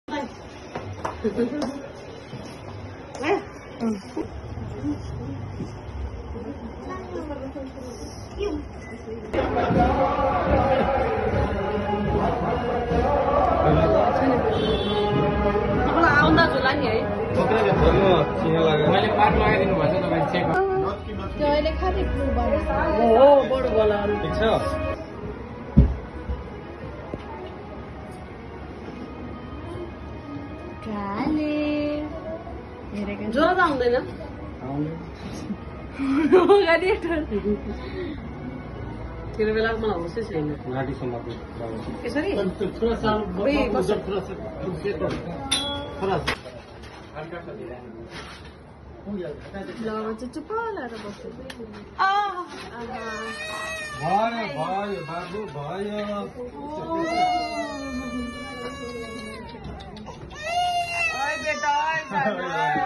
आउँदा झुला नि है मैले पार्ट लगाइदिनु भएछ तपाईँ चेक त्यो अहिले खालि ब्लु बनाएको हो बडो बोला ठिक छ काले हेरेको ज्वरो त आउँदैन अगाडि त्यो बेलाको मलाई होसै छैन घाँटीसम्मको यसरी ल चाहिँ चुप्प लाएर बस्छु भयो भयो बाबु भयो बेटा